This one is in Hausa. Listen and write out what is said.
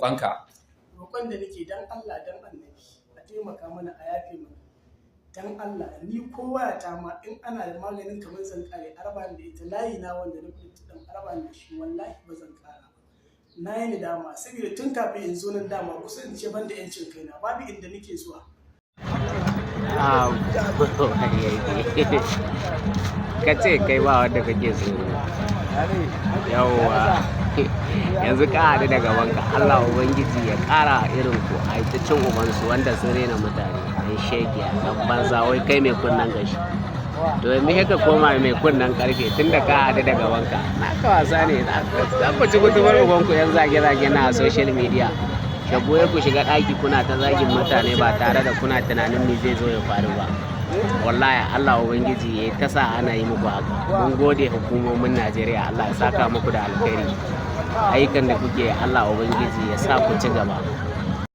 roƙonka. Roƙon da nake dan Allah dan Annabi a taimaka mana a yafe mana. Dan Allah ni ko wayata ma in ana da maganin kamar zan kare araba da ita layi na wanda na fita dan araba da shi wallahi ba zan kara ba. Na yi nadama saboda tun kafin in zo nan dama kusa in ce ban da yancin kaina babu inda nake zuwa. Ka ce kai ba wanda kake so. Yawwa yanzu ka haɗu da gabanka Allah Ubangiji ya ƙara irin ku a ita cin ubansu wanda sun rena mutane ɗan shegiya ɗan banza wai kai mai kunnen gashi to yanzu ka koma mai kunnen karfe tun da ka haɗu da gabanka na ka wasa ne za ku ci gutumar ubanku yan zage-zage na social media shagoye ku shiga ɗaki kuna ta zagin mutane ba tare da kuna tunanin me zai zo ya faru ba. Wallahi Allah Ubangiji ya ta sa ana yi muku haka. Mun gode hukumomin Najeriya Allah ya saka muku da alkhairi. Ayyukan da kuke Allah Ubangiji ya sa ku ci gaba.